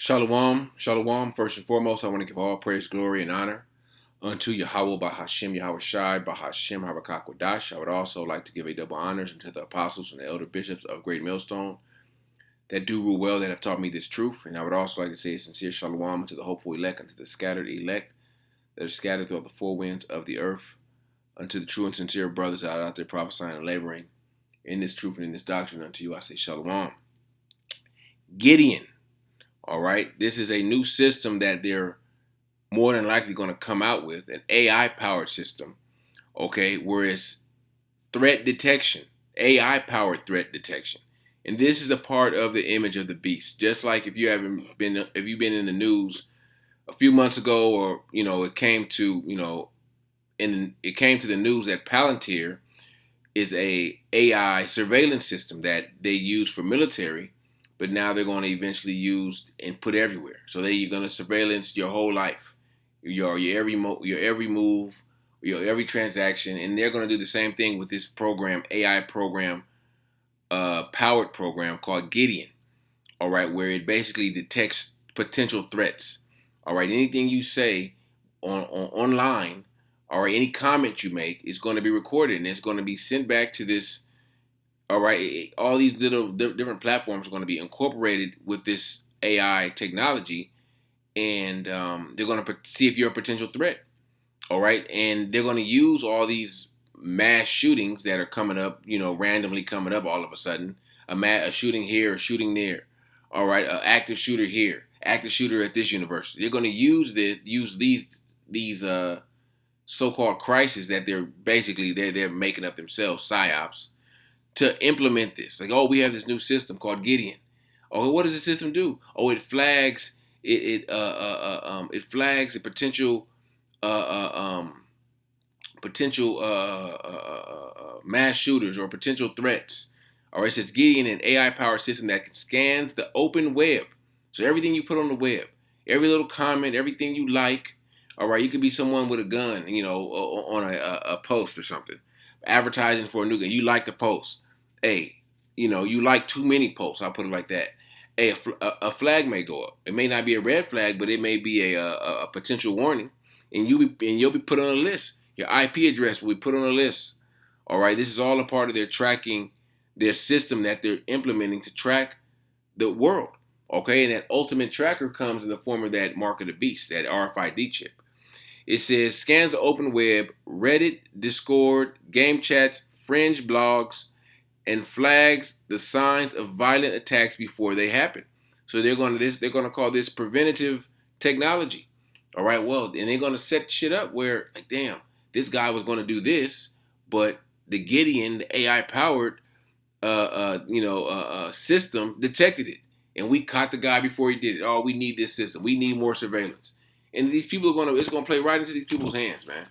Shalom, shalom. First and foremost, I want to give all praise, glory, and honor unto Yahawah, Bahasham, Yahawashi, Bahasham, Habakakwadash. I would also like to give a double honors unto the apostles and the elder bishops of Great Millstone that do rule well, that have taught me this truth. And I would also like to say a sincere shalom unto the hopeful elect, unto the scattered elect that are scattered throughout the four winds of the earth, unto the true and sincere brothers out there prophesying and laboring in this truth and in this doctrine. Unto you I say shalom. Gideon. All right, this is a new system that they're more than likely going to come out with, an AI-powered system, okay, where it's threat detection, AI-powered threat detection. And this is a part of the image of the beast. Just like if you've been in the news a few months ago, or it came to the news that Palantir is a AI surveillance system that they use for military, but now they're going to eventually use and put everywhere. So they're going to surveillance your whole life, your every move, your every transaction, and they're going to do the same thing with this program, AI program, powered program called Gideon. All right, where it basically detects potential threats. All right, anything you say on online, all right, any comment you make is going to be recorded and it's going to be sent back to this. All right, all these little different platforms are going to be incorporated with this AI technology, and they're going to see if you're a potential threat. All right, and they're going to use all these mass shootings that are coming up, randomly coming up all of a sudden. A shooting here, a shooting there. All right, an active shooter here, active shooter at this university. They're going to use these so-called crises that they're making up themselves, psyops, to implement this. Like, oh, we have this new system called Gideon. Oh, what does the system do? Oh, it flags it flags a potential mass shooters or potential threats. All right, so it's Gideon, an AI-powered system that scans the open web. So everything you put on the web, every little comment, everything you like. All right, you could be someone with a gun, on a post or something, advertising for a new gun. You like the post. Hey, you like too many posts. I'll put it like that. Hey, a flag may go up. It may not be a red flag, but it may be a potential warning, and you'll be put on a list. Your IP address will be put on a list. All right, this is all a part of their system that they're implementing to track the world. Okay, and that ultimate tracker comes in the form of that mark of the beast, that RFID chip. It says scans the open web, Reddit, Discord, game chats, fringe blogs, and flags the signs of violent attacks before they happen. So they're going to call this preventative technology. All right, well, and they're going to set shit up where, like, damn, this guy was going to do this, but the Gideon, the AI powered system detected it, and we caught the guy before he did it. Oh, we need this system. We need more surveillance. And these people it's going to play right into these people's hands, man.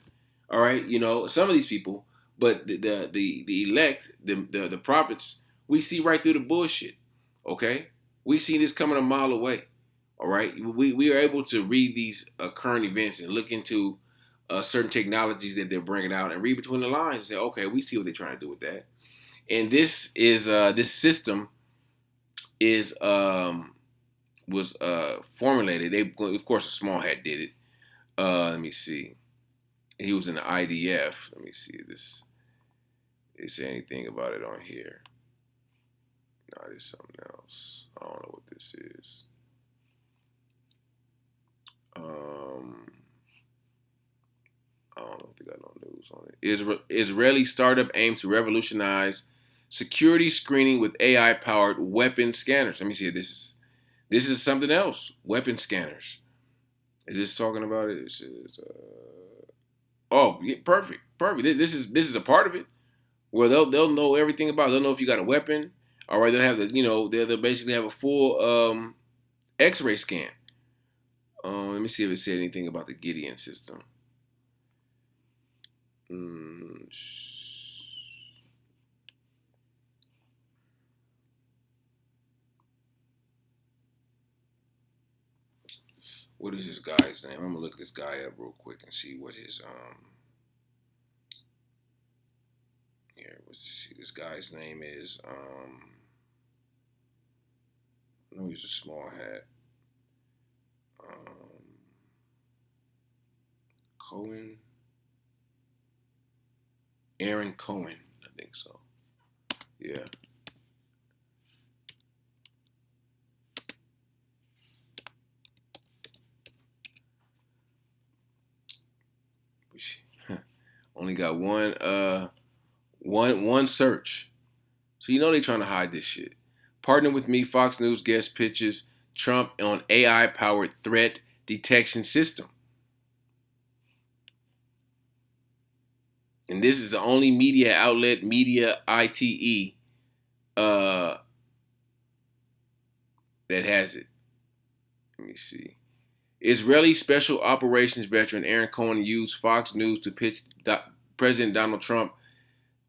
All right, some of these people, but the elect, the prophets, we see right through the bullshit. Okay, we see this coming a mile away. All right, we are able to read these current events and look into certain technologies that they're bringing out and read between the lines and say, okay, we see what they're trying to do with that. And this system is was formulated. Of course, a small hat did it. Let me see. He was in the IDF. Let me see this. They say anything about it on here? No, it's something else. I don't know what this is. I don't know if they got no news on it. Israeli startup aims to revolutionize security screening with AI-powered weapon scanners. Let me see. This is something else. Weapon scanners. Is this talking about it? It says, oh, yeah, perfect. This is a part of it. Where they'll know everything about it. They'll know if you got a weapon. All right, they'll have they'll basically have a full X-ray scan. Let me see if it said anything about the Gideon system. What is this guy's name? I'm gonna look this guy up real quick and see what his here. Let's see. This guy's name is I know he's a small hat. Cohen. Aaron Cohen, I think so. Yeah. Only got one search. So you know they trying to hide this shit. Partner with me, Fox News guest pitches Trump on AI powered threat detection system. And this is the only media outlet, Media ITE, that has it. Let me see. Israeli Special Operations veteran Aaron Cohen used Fox News to pitch President Donald Trump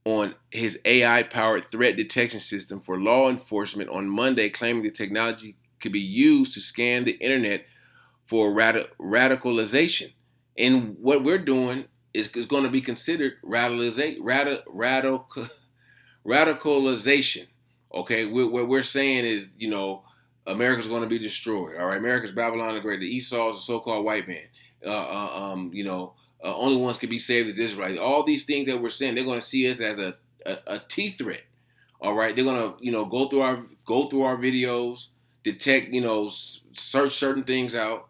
on his AI-powered threat detection system for law enforcement on Monday, claiming the technology could be used to scan the internet for radicalization. And what we're doing is going to be considered radicalization. Okay, what we're saying is, America's going to be destroyed. All right, America's Babylon the Great. The Esau is a so-called white man. Only ones can be saved as Israelites. All these things that we're saying, they're going to see us as a T threat. All right, they're going to go through our videos, detect, search certain things out,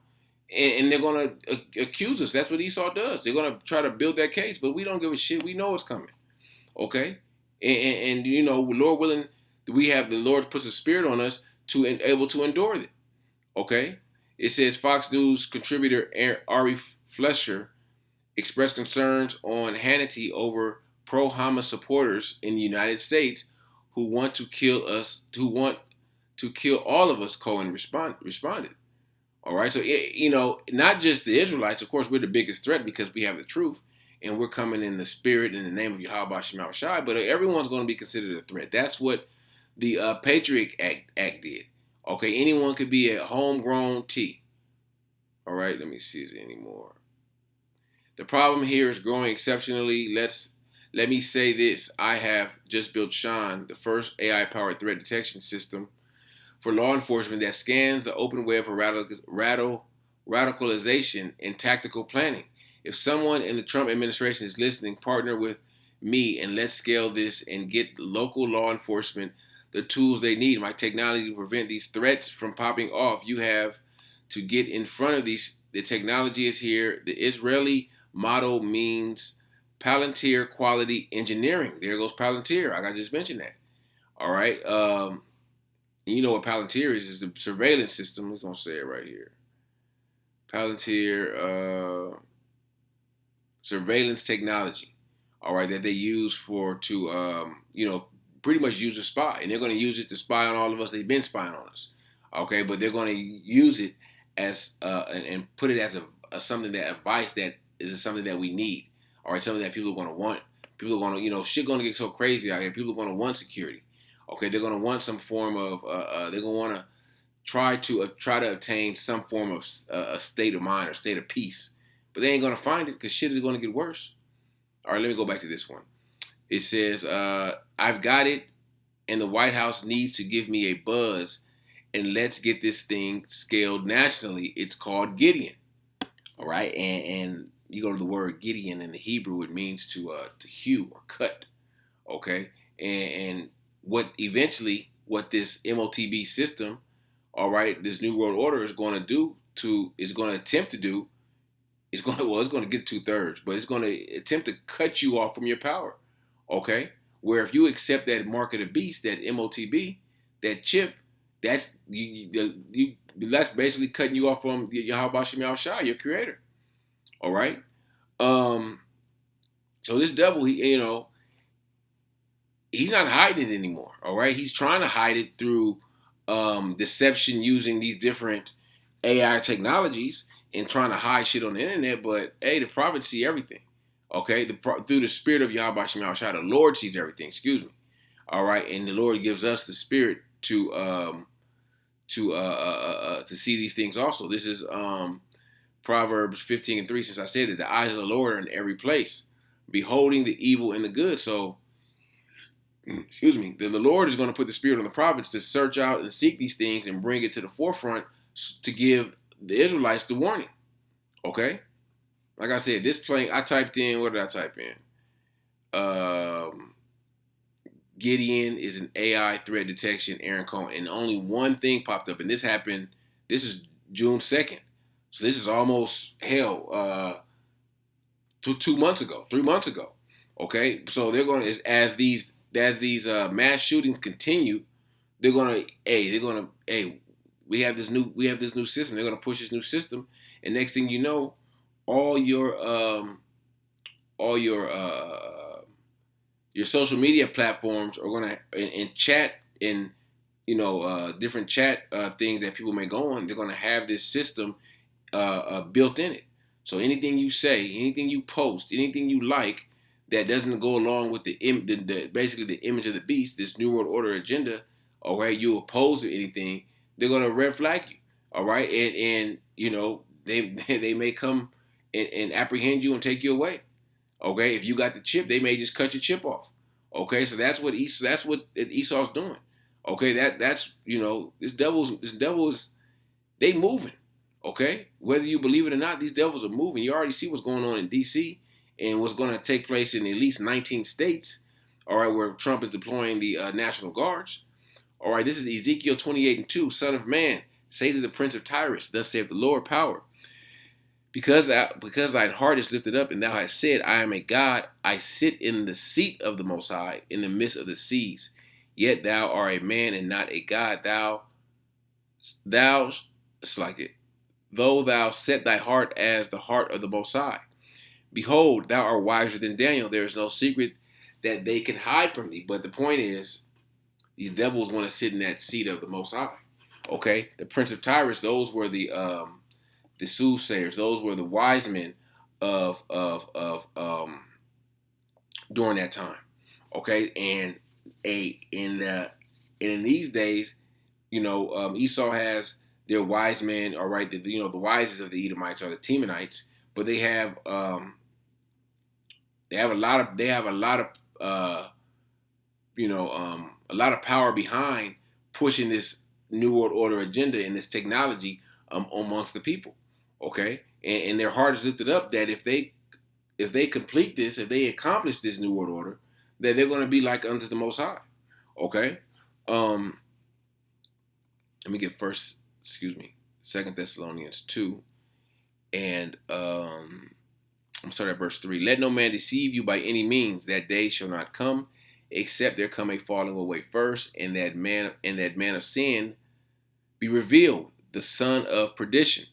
and they're going to accuse us. That's what Esau does. They're going to try to build that case, but we don't give a shit. We know it's coming. Okay, and Lord willing, we have the Lord puts a spirit on us to able to endure it. Okay, it says Fox News contributor Ari Fleischer expressed concerns on Hannity over pro-Hamas supporters in the United States who want to kill all of us. Cohen responded. All right, so not just the Israelites. Of course, we're the biggest threat because we have the truth, and we're coming in the spirit in the name of Yahawashi. But everyone's going to be considered a threat. That's what the Patriot Act did. Okay, anyone could be a homegrown T. All right, let me see if there's any more. The problem here is growing exceptionally. Let me say this. I have just built Sean, the first AI-powered threat detection system for law enforcement that scans the open web for radicalization and tactical planning. If someone in the Trump administration is listening, partner with me and let's scale this and get local law enforcement the tools they need. My technology to prevent these threats from popping off. You have to get in front of these. The technology is here. The Israeli motto means Palantir quality engineering. There goes Palantir. I just mentioned that. All right. You know what Palantir is the surveillance system. We're going to say it right here. Palantir surveillance technology. All right, that they use pretty much use to spy. And they're going to use it to spy on all of us. They've been spying on us. Okay, but they're going to use it as and put it as a something that advice that is something that we need. All right, something that people are going to want. People are going to, shit going to get so crazy out here. People are going to want security. Okay, they're going to want some form of, they're going to want to try to obtain some form of a state of mind or state of peace. But they ain't going to find it because shit is going to get worse. All right, let me go back to this one. It says, I've got it, and the White House needs to give me a buzz, and let's get this thing scaled nationally. It's called Gideon. All right, and you go to the word Gideon in the Hebrew, it means to hew or cut. Okay, and what this MOTB system, all right, this New World Order is going to attempt to do, it's going to get 2/3, but it's going to attempt to cut you off from your power. Okay, where if you accept that mark of the beast, that MOTB, that chip, that's basically cutting you off from Yahawashi, your creator. All right. So this devil, he's not hiding it anymore. All right. He's trying to hide it through deception using these different AI technologies and trying to hide shit on the internet. But hey, the prophets see everything. Okay. Through the spirit of Yahawashi, the Lord sees everything. Excuse me. All right. And the Lord gives us the spirit to see these things also. This is Proverbs 15:3. Since I said that the eyes of the Lord are in every place, beholding the evil and the good. So, excuse me, the Lord is going to put the spirit on the prophets to search out and seek these things and bring it to the forefront to give the Israelites the warning. Okay? like I said, this plane. I typed in. What did I type in? Gideon is an AI threat detection Aaron Cohen, and only one thing popped up, and this happened. This is June 2nd, so this is almost hell. 2 months ago, 3 months ago. Okay, so they're going to as these mass shootings continue, they're going to we have this new system. They're going to push this new system, and next thing you know, all your social media platforms are going to and chat and different chat things that people may go on. They're going to have this system built in it. So anything you say, anything you post, anything you like that doesn't go along with basically the image of the beast, this New World Order agenda, or where you oppose to anything, they're gonna red flag you. All right, and they they may come and apprehend you and take you away. Okay, if you got the chip, they may just cut your chip off. Okay, so that's what Esau's doing. Okay, that's this devil is they moving. Okay, whether you believe it or not, these devils are moving. You already see what's going on in D.C. and what's going to take place in at least 19 states. All right, where Trump is deploying the National Guards. All right, this is Ezekiel 28:2. Son of man, say to the prince of Tyrus, thus saith the Lord power. Because thine heart is lifted up, and thou hast said, I am a God, I sit in the seat of the Most High, in the midst of the seas. Yet thou art a man and not a God. Thou, it's like it. Though thou set thy heart as the heart of the Most High. Behold, thou art wiser than Daniel. There is no secret that they can hide from thee. But the point is, these devils want to sit in that seat of the Most High. Okay, the Prince of Tyrus. Those were the soothsayers. Those were the wise men of during that time. Okay, and in these days, Esau has their wise men. All right, the wisest of the Edomites are the Temanites, but a lot of power behind pushing this New World Order agenda and this technology amongst the people. Okay, and their heart is lifted up that if they complete this, if they accomplish this New World Order, that they're going to be like unto the Most High. Okay, let me get Second Thessalonians 2, and I'm starting at verse 3. Let no man deceive you by any means, that day shall not come, except there come a falling away first, and that man of sin be revealed, the son of perdition.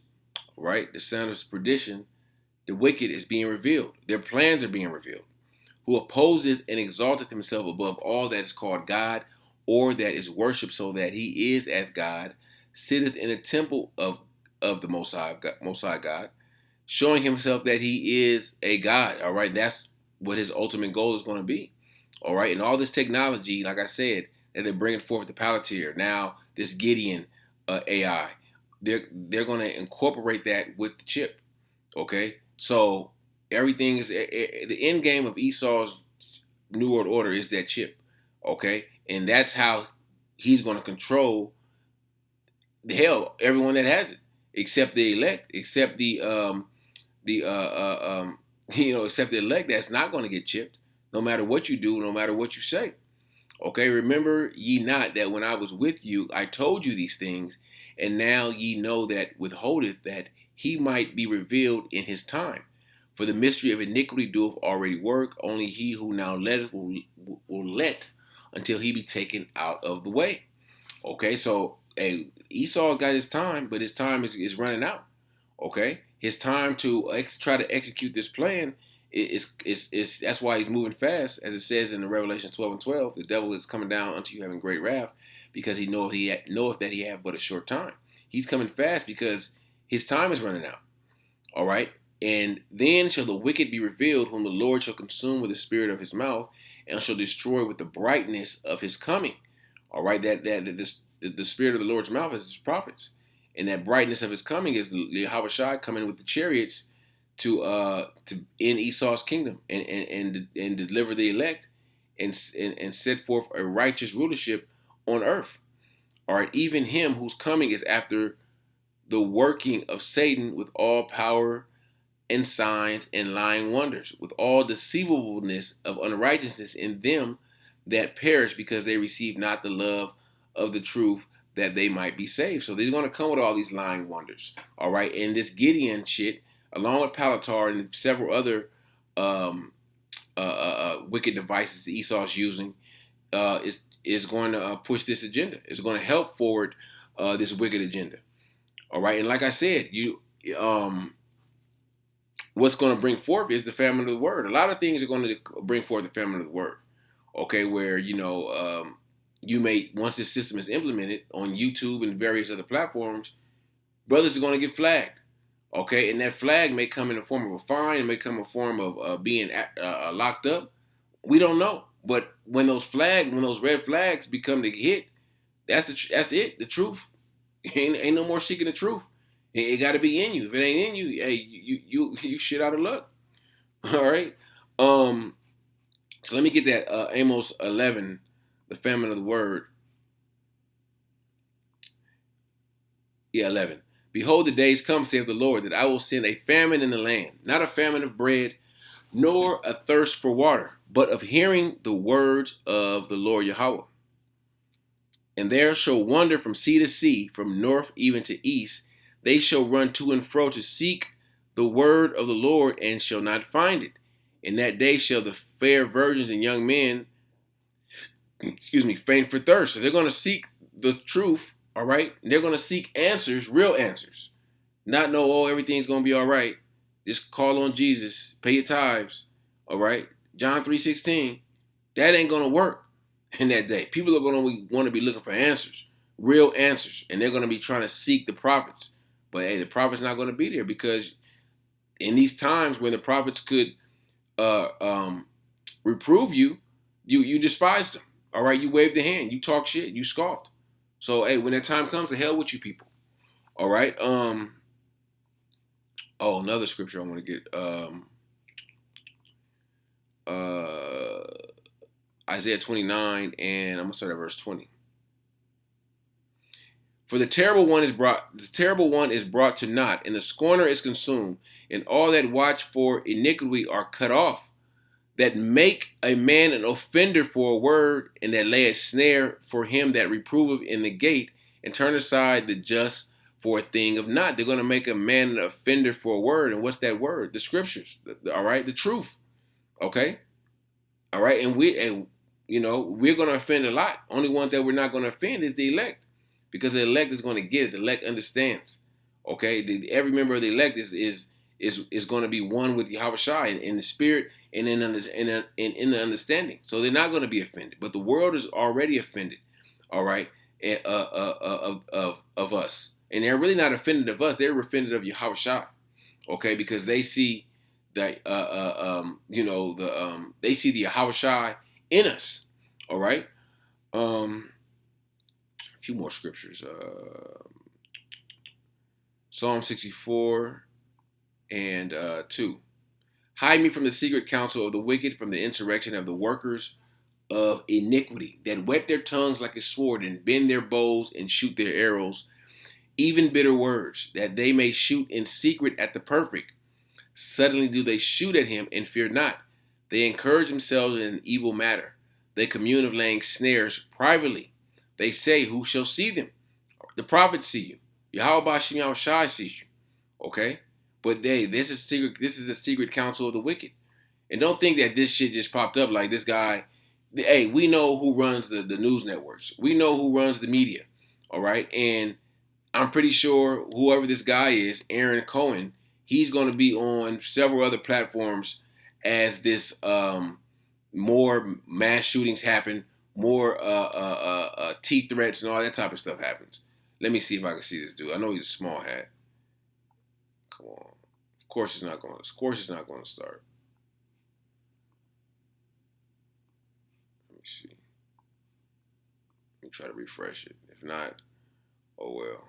Right? The son of perdition, the wicked is being revealed. Their plans are being revealed. Who opposeth and exalteth himself above all that is called God, or that is worshipped, so that he is as God, sitteth in a temple of the Most High God, showing himself that he is a God. All right, that's what his ultimate goal is going to be. All right, and all this technology, like I said, that they're bringing forth the Palantir, now this Gideon AI, they're going to incorporate that with the chip. Okay, so everything is the end game of Esau's New World Order is that chip. Okay, and that's how he's going to control everyone that has it, except the elect, except except the elect that's not going to get chipped, no matter what you do, no matter what you say. Okay, remember ye not that when I was with you, I told you these things, and now ye know that withholdeth that he might be revealed in his time. For the mystery of iniquity doeth already work, only he who now letteth will let until he be taken out of the way. Okay, so Esau got his time, but his time is running out. Okay, his time to try to execute this plan is that's why he's moving fast, as it says in the Revelation 12:12. The devil is coming down unto you having great wrath, because he knoweth that he have but a short time. He's coming fast because his time is running out. All right, and then shall the wicked be revealed, whom the Lord shall consume with the spirit of his mouth, and shall destroy with the brightness of his coming. All right, the spirit of the Lord's mouth is his prophets, and that brightness of his coming is the Yahawashi coming with the chariots to end Esau's kingdom and deliver the elect and set forth a righteous rulership on earth. All right, even him whose coming is after the working of Satan with all power and signs and lying wonders, with all deceivableness of unrighteousness in them that perish, because they receive not the love of the truth, that they might be saved. So they're going to come with all these lying wonders. All right. And this Gideon shit, along with Palatar and several other wicked devices that Esau's using, is going to push this agenda. It's going to help forward this wicked agenda. All right. And like I said, what's going to bring forth is the famine of the word. A lot of things are going to bring forth the famine of the word. Okay, where you may, once this system is implemented on YouTube and various other platforms, brothers are going to get flagged. Okay, and that flag may come in the form of a fine, it may come in the form of being locked up. We don't know, but when those red flags become the hit, that's it. The truth ain't no more seeking the truth. It got to be in you. If it ain't in you, hey, you shit out of luck. All right. So let me get that Amos 11, the famine of the word. Yeah, 11. Behold, the days come, saith the Lord, that I will send a famine in the land, not a famine of bread, nor a thirst for water, but of hearing the words of the Lord Yahawah. And there shall wander from sea to sea, from north even to east. They shall run to and fro to seek the word of the Lord, and shall not find it. In that day shall the fair virgins and young men, faint for thirst. So they're going to seek the truth, all right? And they're going to seek answers, real answers. Not know, oh, everything's going to be all right. Just call on Jesus, pay your tithes, all right? John 3:16, that ain't going to work in that day. People are going to want to be looking for answers, real answers, and they're going to be trying to seek the prophets. But, hey, the prophet's not going to be there, because in these times where the prophets could reprove you, you despised them. All right, you waved the hand, you talk shit, you scoffed. So hey, when that time comes, to hell with you people. All right. Another scripture I want to get. Isaiah 29, and I'm gonna start at verse 20. For the terrible one is brought to naught, and the scorner is consumed, and all that watch for iniquity are cut off, that make a man an offender for a word, and that lay a snare for him that reproveth in the gate, and turn aside the just for a thing of naught. They're going to make a man an offender for a word. And what's that word? The scriptures. All right, the truth. Okay, all right, and we're going to offend a lot. Only one that we're not going to offend is the elect, because the elect is going to get it. The elect understands. Okay, every member of the elect is going to be one with Yahawashi in the spirit and in the understanding. So they're not going to be offended. But the world is already offended. All right, of us, and they're really not offended of us. They're offended of Yahawashi. Okay, because they see that they see the Yahawashi in us. All right. A few more scriptures. Psalm 64 and 2. Hide me from the secret counsel of the wicked, from the insurrection of the workers of iniquity, that whet their tongues like a sword, and bend their bows and shoot their arrows, even bitter words, that they may shoot in secret at the perfect. Suddenly do they shoot at him and fear not. They encourage themselves in an evil matter. They commune of laying snares privately. They say, who shall see them? The prophets see you. Bahasham Yahawashi sees you. Okay? But this is a secret counsel of the wicked. And don't think that this shit just popped up like this guy. Hey, we know who runs the news networks. We know who runs the media. All right? And I'm pretty sure whoever this guy is, Aaron Cohen, he's going to be on several other platforms as this more mass shootings happen, more T threats and all that type of stuff happens. Let me see if I can see this dude. I know he's a small hat. Come on. Of course it's not going to start. Let me see. Let me try to refresh it. If not, oh well.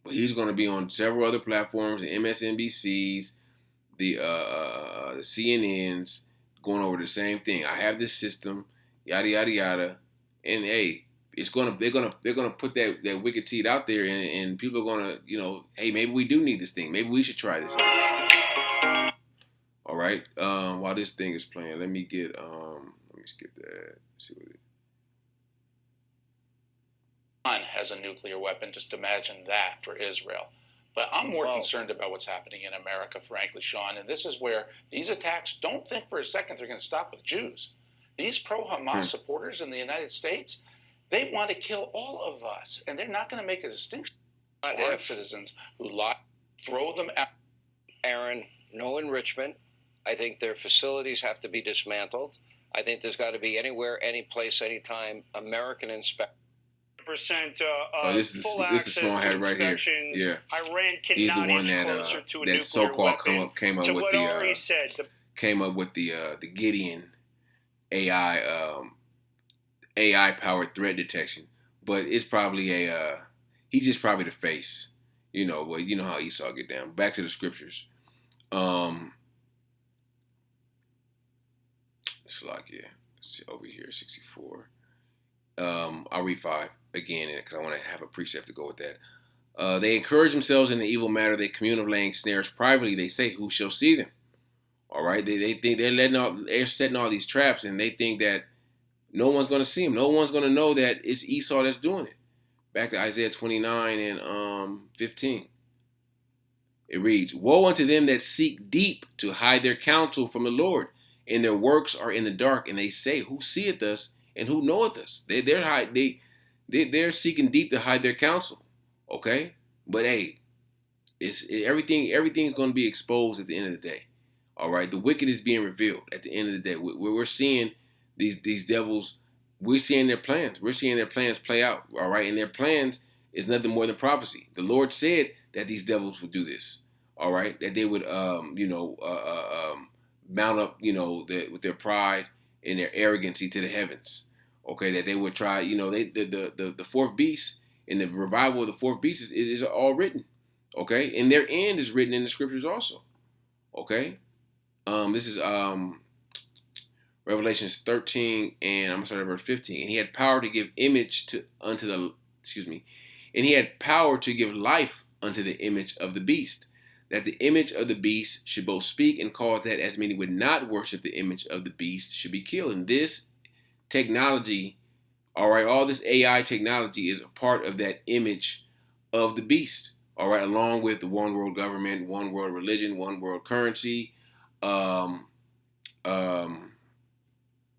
But he's going to be on several other platforms, the MSNBCs, the CNNs, going over the same thing. I have this system, yada yada yada, and hey, they're gonna put that wicked seed out there, and people are gonna, hey, maybe we do need this thing. Maybe we should try this out. right. While this thing is playing, let me skip that. Let's see what it. Has a nuclear weapon. Just imagine that for Israel. But I'm more concerned about what's happening in America, frankly, Sean. And this is where these attacks, don't think for a second they're going to stop with Jews. These pro-Hamas supporters in the United States, they want to kill all of us. And they're not going to make a distinction. Foreign citizens who lie, throw them out. Aaron, no enrichment. I think their facilities have to be dismantled. I think there's got to be anywhere, any place, anytime, American inspection. This is the small head right here. Yeah, Iran he's the one that so-called came up with the Gideon AI powered threat detection. But it's probably he's just probably the face, Well, you know how Esau get down. Back to the scriptures. It's like over here 64. I'll read 5 again because I want to have a precept to go with that. They encourage themselves in the evil matter. They commune of laying snares privately. They say, "Who shall see them?" All right. They think they're setting all these traps, and they think that no one's going to see them. No one's going to know that it's Esau that's doing it. Back to Isaiah 29 and 15. It reads, "Woe unto them that seek deep to hide their counsel from the Lord, and their works are in the dark. And they say, Who seeth us, and who knoweth us?" They're seeking deep to hide their counsel. Okay, but hey, everything's going to be exposed at the end of the day. All right, the wicked is being revealed at the end of the day. We're seeing these devils. We're seeing their plans. We're seeing their plans play out. All right, and their plans is nothing more than prophecy. The Lord said that these devils would do this. All right, that they would mount up, with their pride and their arrogancy to the heavens. Okay, that they would try, the fourth beast and the revival of the fourth beast is all written. Okay, and their end is written in the scriptures also. Okay, this is Revelations 13, and I'm gonna start at verse 15. And he had power to give and he had power to give life unto the image of the beast, that the image of the beast should both speak and cause that as many would not worship the image of the beast should be killed. And this technology, all right, all this AI technology is a part of that image of the beast, all right, along with the one world government, one world religion, one world currency,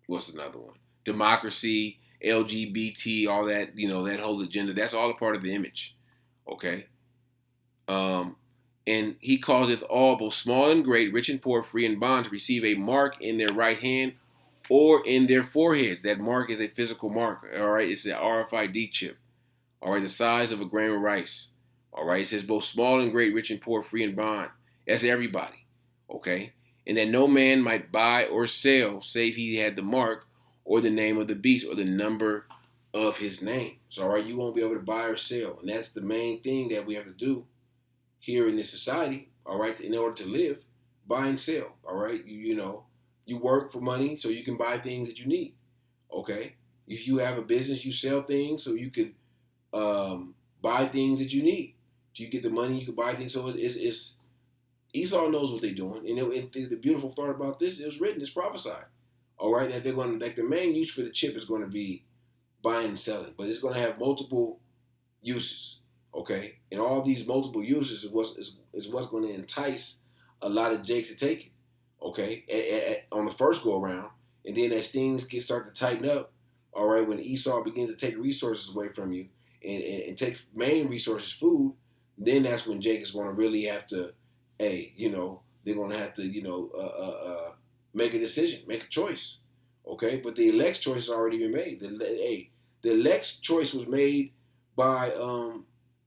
what's another one? Democracy, LGBT, all that, that whole agenda. That's all a part of the image, okay? And he causeth all, both small and great, rich and poor, free and bond, to receive a mark in their right hand or in their foreheads. That mark is a physical mark, all right? It's an RFID chip, all right, the size of a grain of rice, all right? It says both small and great, rich and poor, free and bond. That's everybody, okay? And that no man might buy or sell, save he had the mark or the name of the beast or the number of his name. So, all right, you won't be able to buy or sell. And that's the main thing that we have to do here in this society, all right, in order to live, buy and sell, all right? You work for money so you can buy things that you need, okay? If you have a business, you sell things so you could buy things that you need. Do you get the money, you can buy things. So it's Esau knows what they're doing. And the beautiful part about this, it was written, it's prophesied, all right, that they're going to, like, the main use for the chip is going to be buying and selling, but it's going to have multiple uses. Okay, and all these multiple uses is what's going to entice a lot of Jakes to take it. Okay, on the first go around, and then as things start to tighten up, all right, when Esau begins to take resources away from you and take main resources, food, then that's when Jake is going to really have to, they're going to have to, make a decision, make a choice. Okay, but the elect's choice has already been made. The elect's choice was made by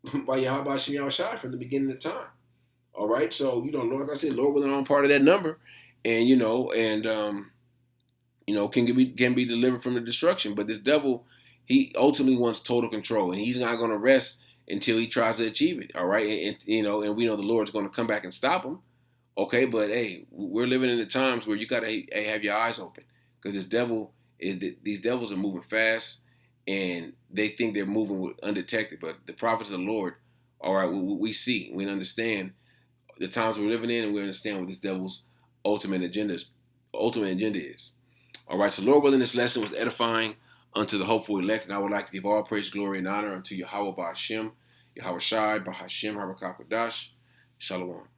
Yahawashi from the beginning of time. All right, so Lord, like I said, Lord willing, I'm part of that number, and can be delivered from the destruction. But this devil, he ultimately wants total control, and he's not going to rest until he tries to achieve it. All right, and we know the Lord's going to come back and stop him. Okay, but hey, we're living in the times where you got to have your eyes open, because these devils are moving fast. And they think they're moving undetected, but the prophets of the Lord, all right, we see, we understand the times we're living in, and we understand what this devil's ultimate agenda is. All right, so Lord willing, this lesson was edifying unto the hopeful elect, and I would like to give all praise, glory, and honor unto Yahawah, Bahasham, Yahawashi, Bahasham, Harakakadash. Shalom.